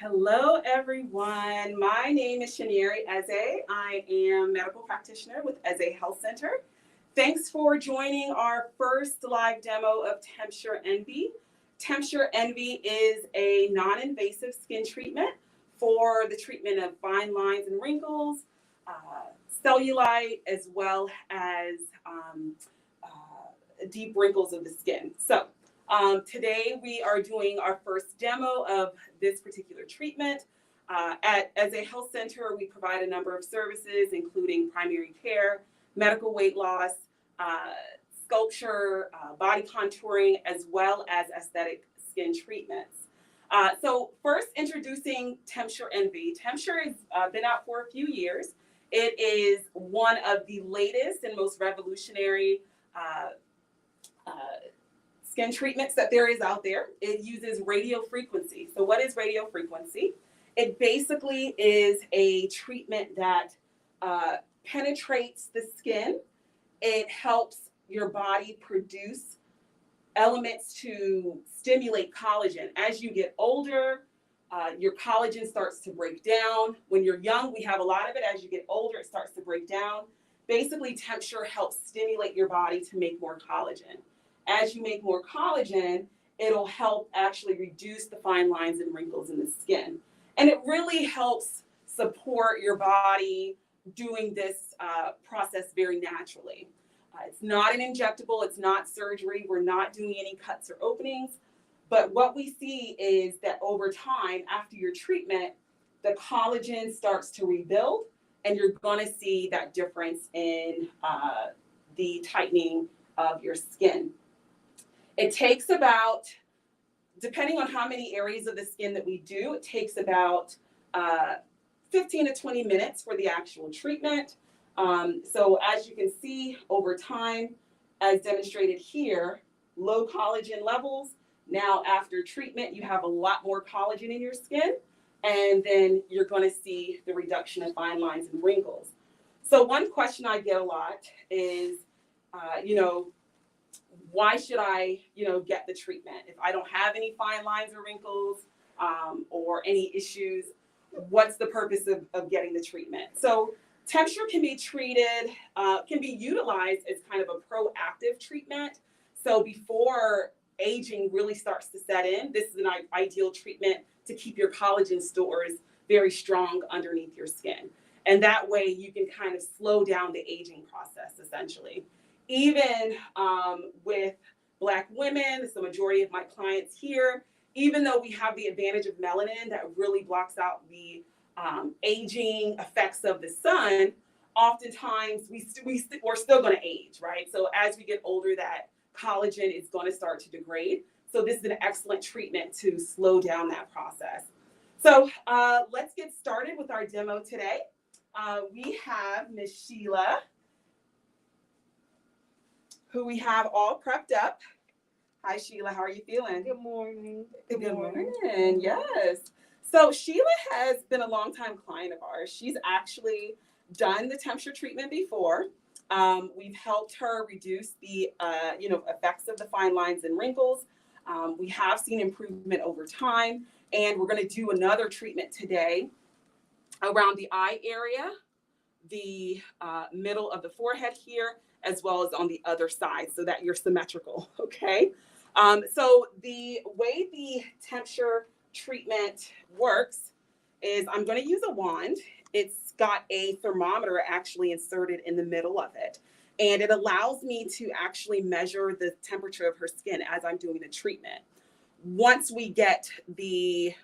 Hello, everyone. My name is Shanieri Eze. I am medical practitioner with Eze Health Center. Thanks for joining our first live demo of TempSure Envi. TempSure Envi is a non-invasive skin treatment for the treatment of fine lines and wrinkles, cellulite, as well as deep wrinkles of the skin. So today we are doing our first demo of this particular treatment. As a health center, we provide a number of services, including primary care, medical weight loss, sculpture, body contouring, as well as aesthetic skin treatments. So first, introducing TempSure Envi. TempSure has been out for a few years. It is one of the latest and most revolutionary skin treatments that there is out there. It uses radio frequency. So what is radio frequency? It basically is a treatment that penetrates the skin. It helps your body produce elements to stimulate collagen. As you get older, your collagen starts to break down. When you're young, we have a lot of it. As you get older, it starts to break down. Basically, TempSure helps stimulate your body to make more collagen. As you make more collagen, it'll help actually reduce the fine lines and wrinkles in the skin. And it really helps support your body doing this process very naturally. It's not an injectable, it's not surgery, we're not doing any cuts or openings. But what we see is that over time, after your treatment, the collagen starts to rebuild, and you're gonna see that difference in the tightening of your skin. It takes about, depending on how many areas of the skin that we do, it takes about 15 to 20 minutes for the actual treatment. So as you can see over time, as demonstrated here, low collagen levels. Now after treatment, you have a lot more collagen in your skin, and then you're going to see the reduction of fine lines and wrinkles. So one question I get a lot is, why should I, get the treatment? If I don't have any fine lines or wrinkles or any issues, what's the purpose of getting the treatment? So TempSure can be treated, can be utilized as kind of a proactive treatment. So before aging really starts to set in, this is an ideal treatment to keep your collagen stores very strong underneath your skin. And that way you can kind of slow down the aging process, essentially. Even with Black women, it's the majority of my clients here, even though we have the advantage of melanin that really blocks out the aging effects of the sun, oftentimes we're still going to age, right? So as we get older, that collagen is going to start to degrade. So this is an excellent treatment to slow down that process. So let's get started with our demo today. We have Miss Sheila, who we have all prepped up. Hi, Sheila. How are you feeling? Good morning. Good morning. Yes. So Sheila has been a longtime client of ours. She's actually done the TempSure treatment before. We've helped her reduce the effects of the fine lines and wrinkles. We have seen improvement over time, and we're going to do another treatment today around the eye area, the middle of the forehead here, as well as on the other side, so that you're symmetrical, okay? So the way the TempSure treatment works is I'm going to use a wand. It's got a thermometer actually inserted in the middle of it, and it allows me to actually measure the temperature of her skin as I'm doing the treatment. Once we get the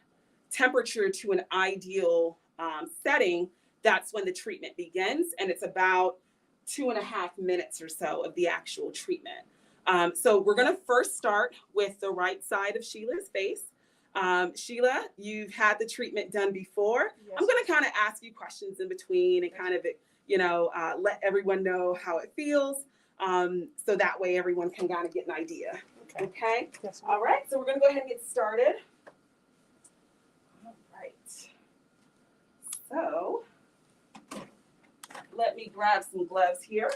temperature to an ideal setting, that's when the treatment begins, and it's about 2.5 minutes or so of the actual treatment. So we're going to first start with the right side of Sheila's face. Sheila, you've had the treatment done before. Yes. I'm going to kind of ask you questions in between and kind of, let everyone know how it feels. So that way everyone can kind of get an idea. Okay? Yes, all right. So we're going to go ahead and get started. All right. So let me grab some gloves here.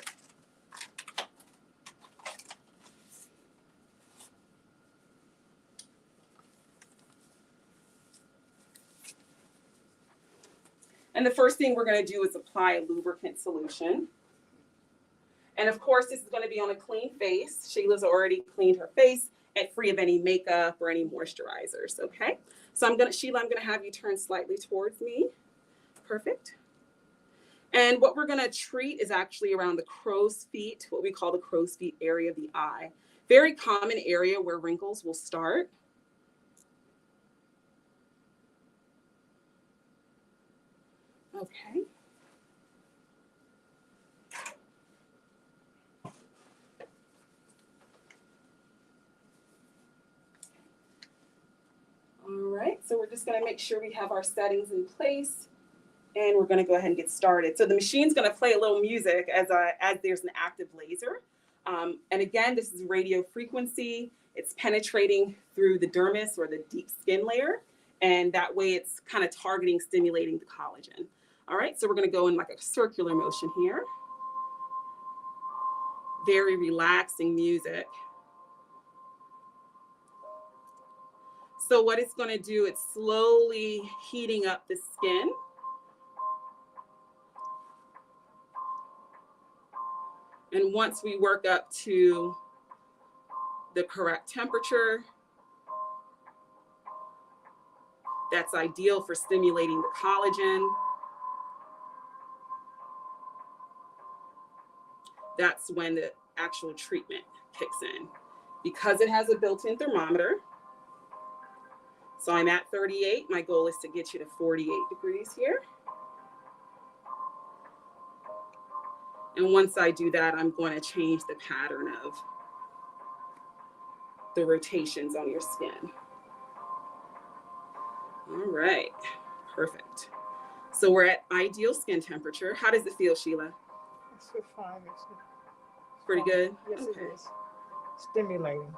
And the first thing we're going to do is apply a lubricant solution. And of course, this is going to be on a clean face. Sheila's already cleaned her face and free of any makeup or any moisturizers, okay? So Sheila, I'm going to have you turn slightly towards me. Perfect. And what we're going to treat is actually around the crow's feet, what we call the crow's feet area of the eye. Very common area where wrinkles will start. Okay. All right, so we're just gonna make sure we have our settings in place, and we're gonna go ahead and get started. So the machine's gonna play a little music as there's an active laser. And again, this is radio frequency. It's penetrating through the dermis or the deep skin layer, and that way it's kind of targeting, stimulating the collagen. All right, so we're gonna go in like a circular motion here. Very relaxing music. So what it's going to do, it's slowly heating up the skin. And once we work up to the correct temperature, that's ideal for stimulating the collagen. That's when the actual treatment kicks in. Because it has a built-in thermometer, so I'm at 38. My goal is to get you to 48 degrees here. And once I do that, I'm going to change the pattern of the rotations on your skin. All right, perfect. So we're at ideal skin temperature. How does it feel, Sheila? It's fine. It's pretty good? Yes, okay. It is. Stimulating.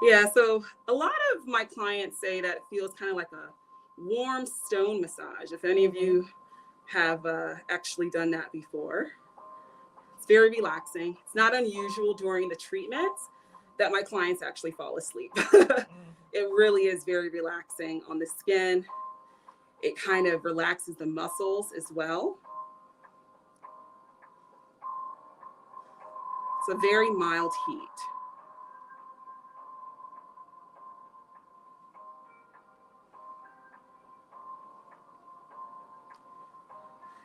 Yeah, so a lot of my clients say that it feels kind of like a warm stone massage. If any of you have actually done that before, it's very relaxing. It's not unusual during the treatments that my clients actually fall asleep. It really is very relaxing on the skin. It kind of relaxes the muscles as well. It's a very mild heat.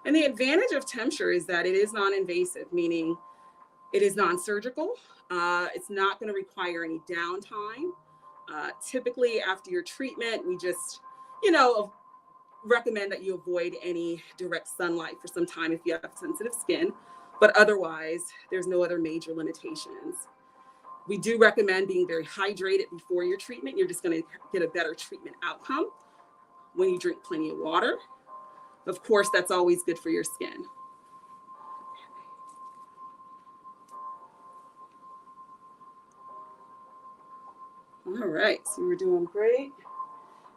And the advantage of TempSure is that it is non-invasive, meaning it is non-surgical. It's not going to require any downtime. Typically after your treatment, we just, recommend that you avoid any direct sunlight for some time if you have sensitive skin, but otherwise there's no other major limitations. We do recommend being very hydrated before your treatment. You're just going to get a better treatment outcome when you drink plenty of water. Of course, that's always good for your skin. All right, so we're doing great.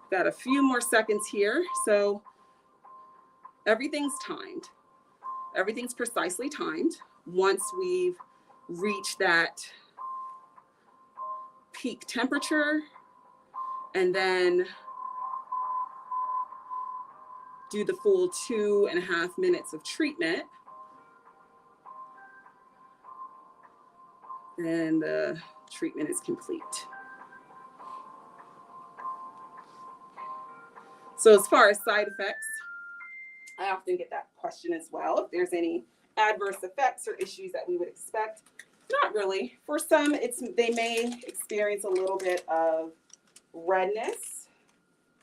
Got a few more seconds here. So everything's timed. Everything's precisely timed. Once we've reached that peak temperature, and then do the full 2.5 minutes of treatment, then the treatment is complete. So as far as side effects, I often get that question as well. If there's any adverse effects or issues that we would expect, not really. For some, they may experience a little bit of redness,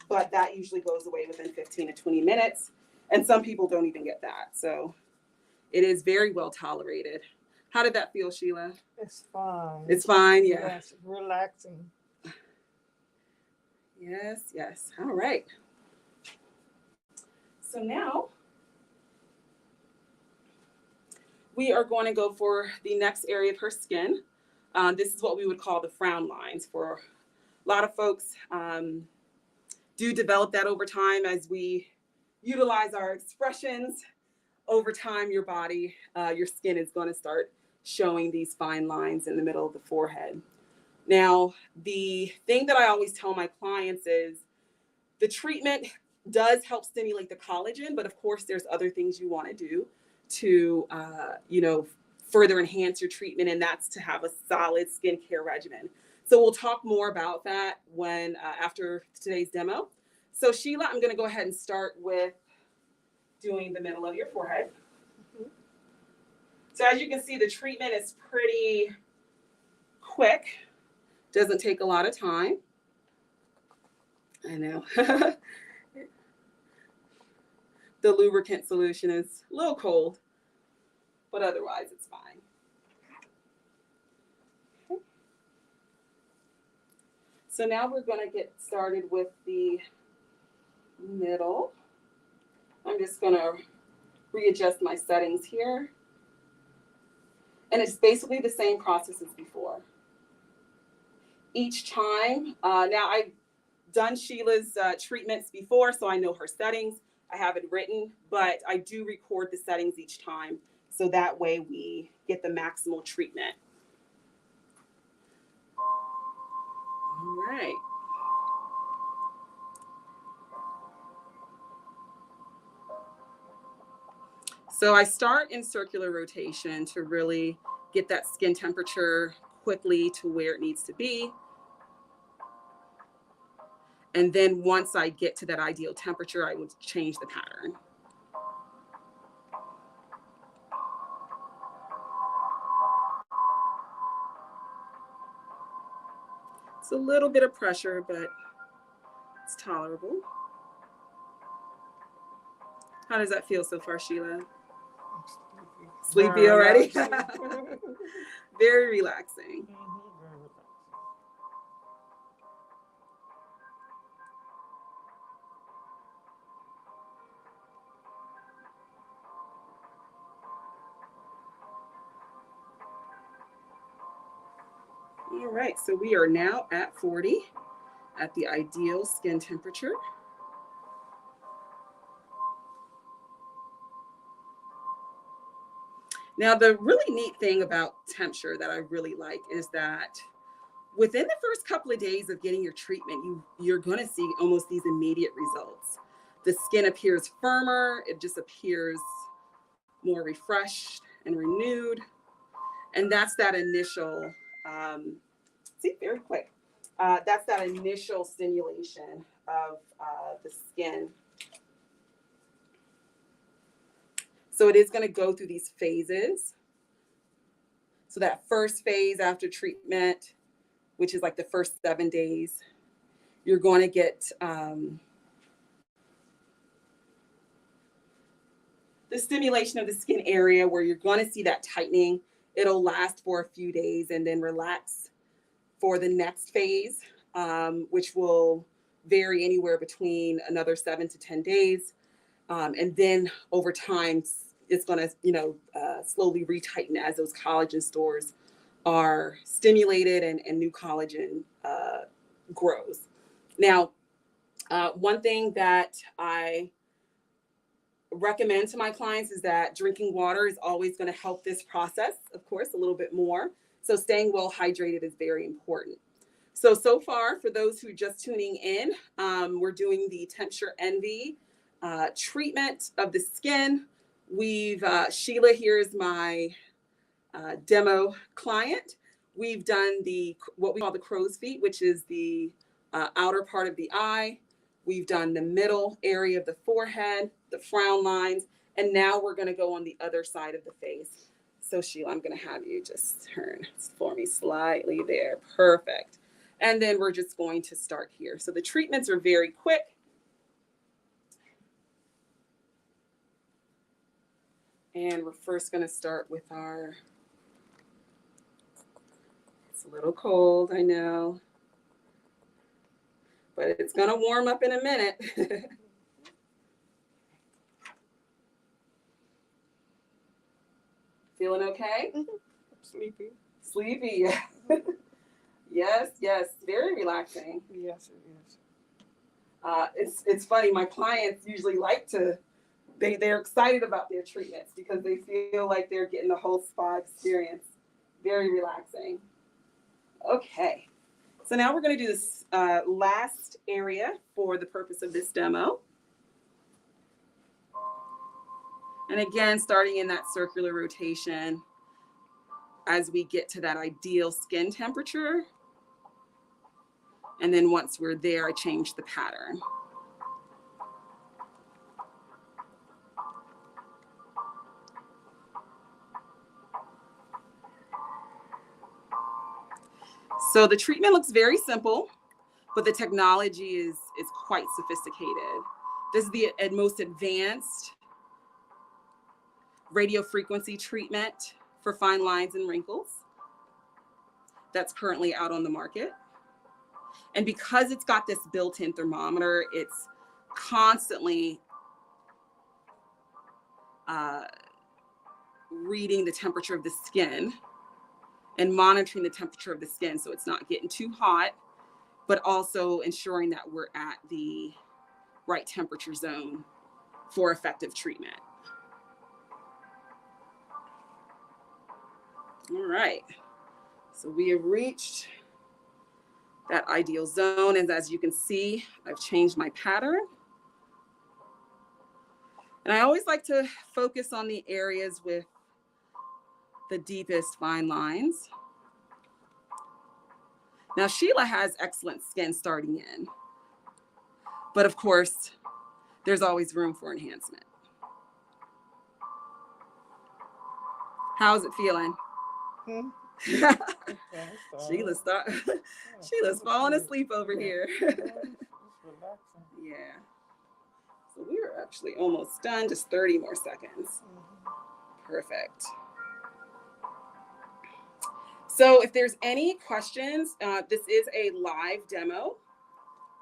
but that usually goes away within 15 to 20 minutes. And some people don't even get that. So it is very well tolerated. How did that feel, Sheila? It's fine. It's fine, yeah. Yes, relaxing. Yes, yes. All right. So now we are going to go for the next area of her skin. This is what we would call the frown lines. For a lot of folks do develop that over time as we utilize our expressions. Over time, your body, your skin is going to start showing these fine lines in the middle of the forehead. Now, the thing that I always tell my clients is the treatment does help stimulate the collagen, but of course there's other things you want to do to, further enhance your treatment, and that's to have a solid skincare regimen. So we'll talk more about that when after today's demo. So Sheila, I'm going to go ahead and start with doing the middle of your forehead. So as you can see, the treatment is pretty quick. Doesn't take a lot of time. I know. The lubricant solution is a little cold, but otherwise it's fine. Okay. So now we're going to get started with the middle. I'm just going to readjust my settings here. And it's basically the same process as before. Each time, now I've done Sheila's treatments before, so I know her settings. I have it written, but I do record the settings each time, so that way we get the maximal treatment. All right. So I start in circular rotation to really get that skin temperature quickly to where it needs to be. And then once I get to that ideal temperature, I would change the pattern. It's a little bit of pressure, but it's tolerable. How does that feel so far, Sheila? Sleepy already? Very relaxing. All right, so we are now at 40 at the ideal skin temperature. Now, the really neat thing about TempSure that I really like is that within the first couple of days of getting your treatment, you're going to see almost these immediate results. The skin appears firmer, it just appears more refreshed and renewed. And that's that initial, very quick. That's that initial stimulation of the skin. So it is going to go through these phases. So that first phase after treatment, which is like the first 7 days, you're going to get the stimulation of the skin area where you're going to see that tightening. It'll last for a few days and then relax for the next phase, which will vary anywhere between another 7 to 10 days. And then over time, it's going to, slowly retighten as those collagen stores are stimulated and new collagen grows. Now, one thing that I recommend to my clients is that drinking water is always going to help this process, of course, a little bit more. So staying well hydrated is very important. So far, for those who are just tuning in, we're doing the TempSure Envi treatment of the skin. Sheila here is my demo client. We've done what we call the crow's feet, which is the outer part of the eye. We've done the middle area of the forehead, the frown lines, and now we're going to go on the other side of the face. So Sheila, I'm going to have you just turn for me slightly there. Perfect. And then we're just going to start here. So the treatments are very quick. And we're first going to start with it's a little cold, I know, but it's going to warm up in a minute. Feeling okay? Sleepy. Sleepy. Yes, very relaxing. Yes, it is. It's funny, my clients usually like to, they're excited about their treatments because they feel like they're getting the whole spa experience. Very relaxing. Okay, so now we're going to do this last area for the purpose of this demo. And again, starting in that circular rotation as we get to that ideal skin temperature. And then once we're there, I change the pattern. So the treatment looks very simple, but the technology is quite sophisticated. This is the most advanced radio frequency treatment for fine lines and wrinkles that's currently out on the market. And because it's got this built-in thermometer, it's constantly reading the temperature of the skin and monitoring the temperature of the skin so it's not getting too hot, but also ensuring that we're at the right temperature zone for effective treatment. All right, so we have reached that ideal zone, and as you can see, I've changed my pattern. And I always like to focus on the areas with the deepest fine lines. Now, Sheila has excellent skin starting in, but of course, there's always room for enhancement. How's it feeling? Sheila's falling asleep over here. Yeah. So we're actually almost done, just 30 more seconds. Perfect. So if there's any questions, this is a live demo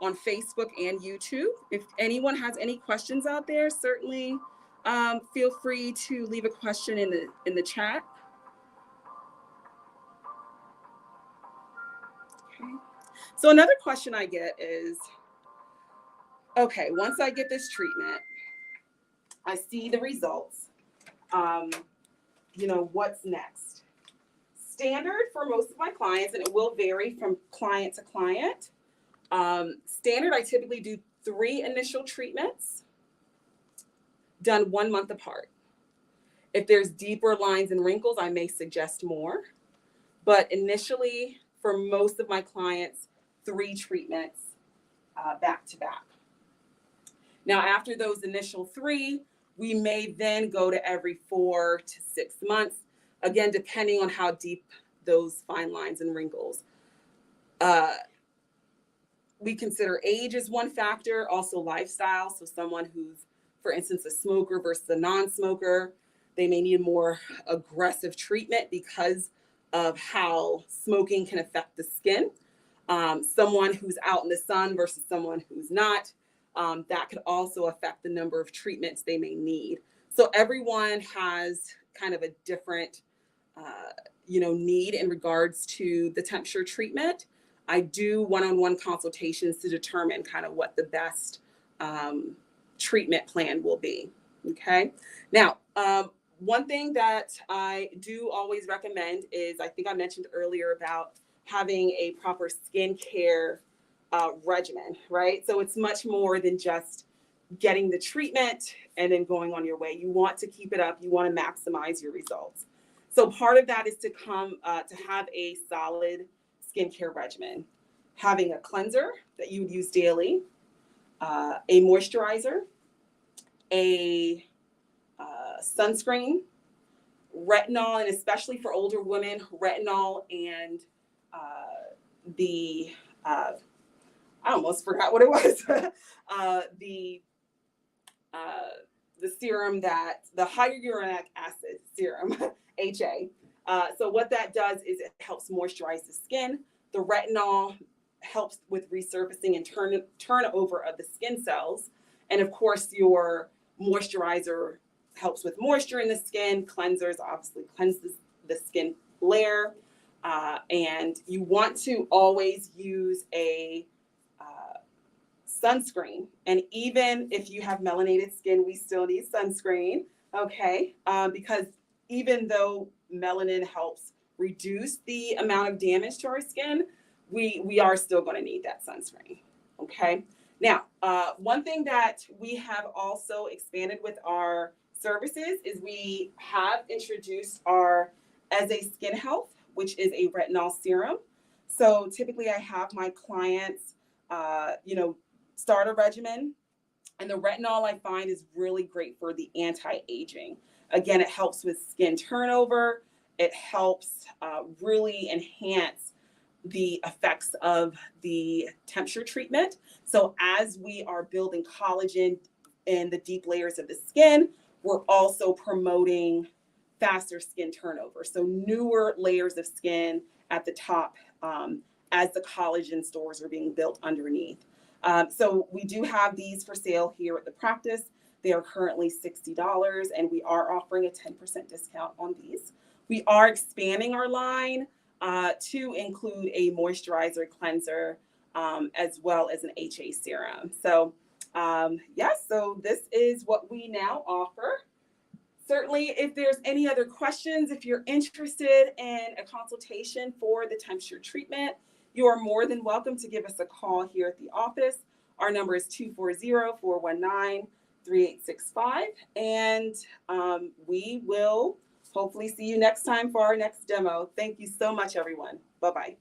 on Facebook and YouTube. If anyone has any questions out there, certainly feel free to leave a question in the chat. Okay. So another question I get is, okay, once I get this treatment, I see the results. What's next? Standard for most of my clients, and it will vary from client to client. Standard, I typically do 3 initial treatments done 1 month apart. If there's deeper lines and wrinkles, I may suggest more. But initially, for most of my clients, 3 treatments back to back. Now, after those initial 3, we may then go to every 4 to 6 months, again, depending on how deep those fine lines and wrinkles. We consider age as one factor, also lifestyle. So someone who's, for instance, a smoker versus a non-smoker, they may need more aggressive treatment because of how smoking can affect the skin. Someone who's out in the sun versus someone who's not, that could also affect the number of treatments they may need. So everyone has kind of a different, need in regards to the TempSure treatment. I do one-on-one consultations to determine kind of what the best treatment plan will be. Okay. Now, one thing that I do always recommend is, I think I mentioned earlier about having a proper skincare regimen, right? So it's much more than just getting the treatment and then going on your way. You want to keep it up. You want to maximize your results. So part of that is to have a solid skincare regimen, having a cleanser that you would use daily, a moisturizer, a sunscreen, retinol, and especially for older women, retinol and I almost forgot what it was. The serum the hyaluronic acid serum, HA. So what that does is it helps moisturize the skin. The retinol helps with resurfacing and turnover of the skin cells. And of course, your moisturizer helps with moisture in the skin. Cleansers obviously cleanses the skin layer. And you want to always use a sunscreen. And even if you have melanated skin, we still need sunscreen, okay? Because even though melanin helps reduce the amount of damage to our skin, we are still going to need that sunscreen, okay? Now, one thing that we have also expanded with our services is we have introduced our As a Skin Health, which is a retinol serum. So typically I have my clients, start a regimen, and the retinol I find is really great for the anti-aging. Again, it helps with skin turnover. It helps really enhance the effects of the TempSure treatment. So as we are building collagen in the deep layers of the skin, we're also promoting faster skin turnover. So newer layers of skin at the top as the collagen stores are being built underneath. So we do have these for sale here at the practice. They are currently $60, and we are offering a 10% discount on these. We are expanding our line to include a moisturizer cleanser as well as an HA serum. So so this is what we now offer. Certainly, if there's any other questions, if you're interested in a consultation for the TempSure treatment, you are more than welcome to give us a call here at the office. Our number is 240-419-3865, and we will hopefully see you next time for our next demo. Thank you so much, everyone. Bye-bye.